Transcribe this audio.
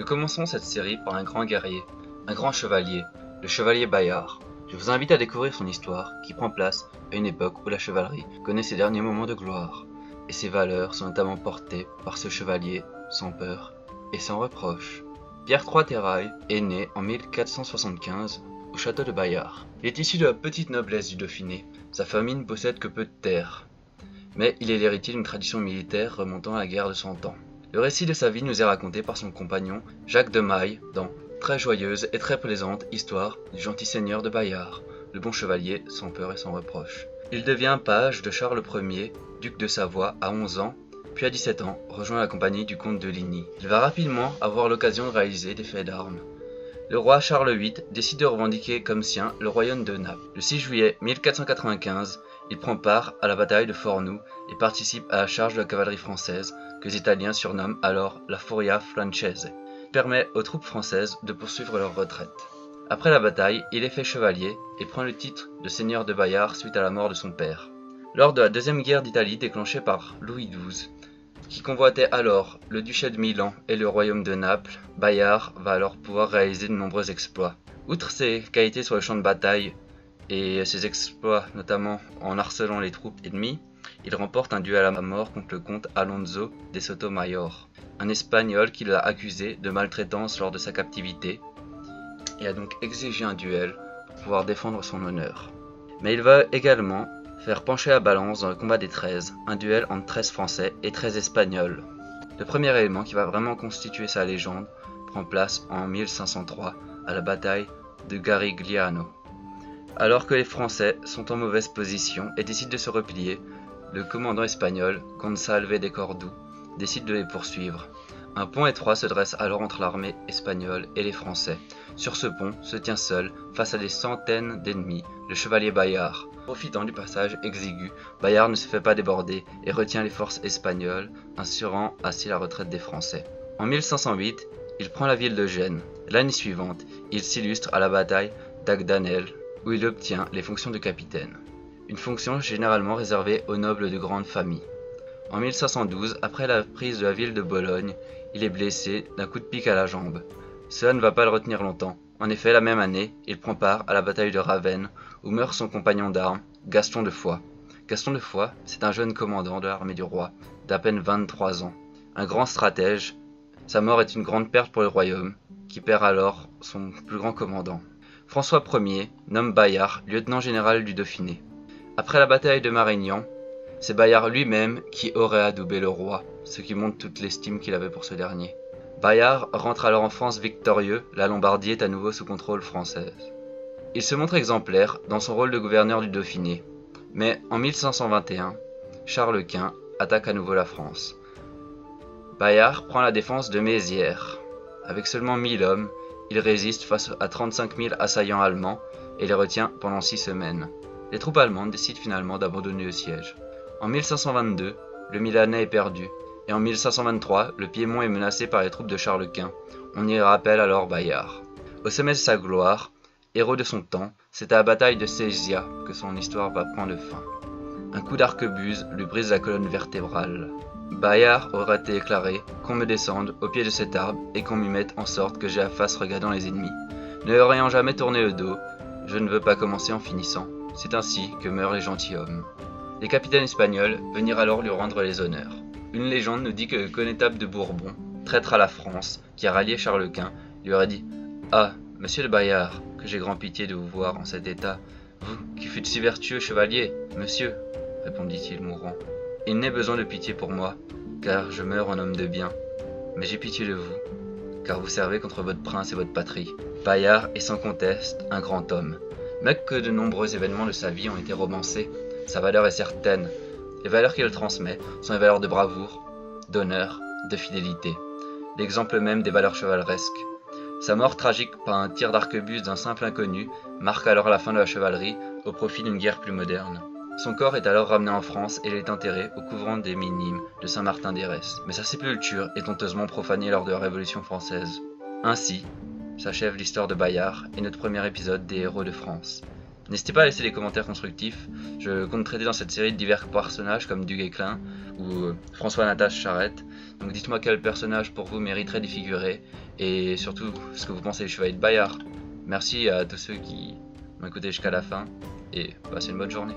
commençons cette série par un grand guerrier, un grand chevalier, le chevalier Bayard. Je vous invite à découvrir son histoire, qui prend place à une époque où la chevalerie connaît ses derniers moments de gloire, et ses valeurs sont notamment portées par ce chevalier sans peur et sans reproche. Pierre III Terrail est né en 1475 au château de Bayard. Il est issu de la petite noblesse du Dauphiné. Sa famille ne possède que peu de terres, mais il est l'héritier d'une tradition militaire remontant à la guerre de Cent Ans. Le récit de sa vie nous est raconté par son compagnon Jacques de Maille dans Très joyeuse et très plaisante histoire du gentil seigneur de Bayard, le bon chevalier sans peur et sans reproche. Il devient page de Charles Ier, duc de Savoie à 11 ans, puis à 17 ans rejoint la compagnie du comte de Ligny. Il va rapidement avoir l'occasion de réaliser des faits d'armes. Le roi Charles VIII décide de revendiquer comme sien le royaume de Naples. Le 6 juillet 1495, il prend part à la bataille de Fornoux et participe à la charge de la cavalerie française, que les Italiens surnomment alors la Furia Francese. Il permet aux troupes françaises de poursuivre leur retraite. Après la bataille, il est fait chevalier et prend le titre de seigneur de Bayard suite à la mort de son père. Lors de la deuxième guerre d'Italie déclenchée par Louis XII, qui convoitait alors le duché de Milan et le royaume de Naples, Bayard va alors pouvoir réaliser de nombreux exploits. Outre ses qualités sur le champ de bataille et ses exploits notamment en harcelant les troupes ennemies, il remporte un duel à la mort contre le comte Alonso de Sotomayor, un Espagnol qui l'a accusé de maltraitance lors de sa captivité et a donc exigé un duel pour pouvoir défendre son honneur. Mais il va également faire pencher la balance dans le combat des 13, un duel entre 13 Français et 13 Espagnols. Le premier élément qui va vraiment constituer sa légende prend place en 1503 à la bataille de Garigliano. Alors que les Français sont en mauvaise position et décident de se replier, le commandant espagnol, Gonçalves de Cordoue, décide de les poursuivre. Un pont étroit se dresse alors entre l'armée espagnole et les Français. Sur ce pont se tient seul, face à des centaines d'ennemis, le chevalier Bayard. Profitant du passage exigu, Bayard ne se fait pas déborder et retient les forces espagnoles, assurant ainsi la retraite des Français. En 1508, il prend la ville de Gênes. L'année suivante, il s'illustre à la bataille d'Agdanel, où il obtient les fonctions de capitaine. Une fonction généralement réservée aux nobles de grande famille. En 1512, après la prise de la ville de Bologne, il est blessé d'un coup de pique à la jambe. Cela ne va pas le retenir longtemps. En effet, la même année, il prend part à la bataille de Ravenne, où meurt son compagnon d'armes, Gaston de Foix. Gaston de Foix, c'est un jeune commandant de l'armée du roi, d'à peine 23 ans. Un grand stratège, sa mort est une grande perte pour le royaume, qui perd alors son plus grand commandant. François Ier nomme Bayard lieutenant général du Dauphiné. Après la bataille de Marignan, c'est Bayard lui-même qui aurait adoubé le roi, ce qui montre toute l'estime qu'il avait pour ce dernier. Bayard rentre alors en France victorieux, la Lombardie est à nouveau sous contrôle française. Il se montre exemplaire dans son rôle de gouverneur du Dauphiné, mais en 1521, Charles Quint attaque à nouveau la France. Bayard prend la défense de Mézières. Avec seulement 1000 hommes, il résiste face à 35 000 assaillants allemands et les retient pendant 6 semaines. Les troupes allemandes décident finalement d'abandonner le siège. En 1522, le Milanais est perdu, et en 1523, le Piémont est menacé par les troupes de Charles Quint. On y rappelle alors Bayard. Au sommet de sa gloire, héros de son temps, c'est à la bataille de Sézia que son histoire va prendre fin. Un coup d'arquebuse lui brise la colonne vertébrale. Bayard aurait déclaré qu'on me descende au pied de cet arbre et qu'on m'y mette en sorte que j'ai la face regardant les ennemis. Ne leur ayant jamais tourné le dos, je ne veux pas commencer en finissant. C'est ainsi que meurent les gentilshommes. Les capitaines espagnols venirent alors lui rendre les honneurs. Une légende nous dit que le connétable de Bourbon, traître à la France, qui a rallié Charles Quint, lui aurait dit « Ah, monsieur de Bayard, que j'ai grand pitié de vous voir en cet état. Vous, qui fûtes si vertueux chevalier, monsieur, répondit-il mourant. Il n'est besoin de pitié pour moi, car je meurs en homme de bien. Mais j'ai pitié de vous, car vous servez contre votre prince et votre patrie. » Bayard est sans conteste un grand homme. Mais que de nombreux événements de sa vie ont été romancés, sa valeur est certaine. Les valeurs qu'il transmet sont les valeurs de bravoure, d'honneur, de fidélité. L'exemple même des valeurs chevaleresques. Sa mort tragique par un tir d'arquebuse d'un simple inconnu marque alors la fin de la chevalerie au profit d'une guerre plus moderne. Son corps est alors ramené en France et il est enterré au couvent des Minimes de Saint-Martin-d'Hérès. Mais sa sépulture est honteusement profanée lors de la Révolution française. Ainsi s'achève l'histoire de Bayard et notre premier épisode des Héros de France. N'hésitez pas à laisser des commentaires constructifs. Je compte traiter dans cette série de divers personnages comme Duguay-Clin ou François Natache Charette. Donc dites-moi quel personnage pour vous mériterait d'y figurer et surtout ce que vous pensez du Chevalier de Bayard. Merci à tous ceux qui m'ont écouté jusqu'à la fin et passez une bonne journée.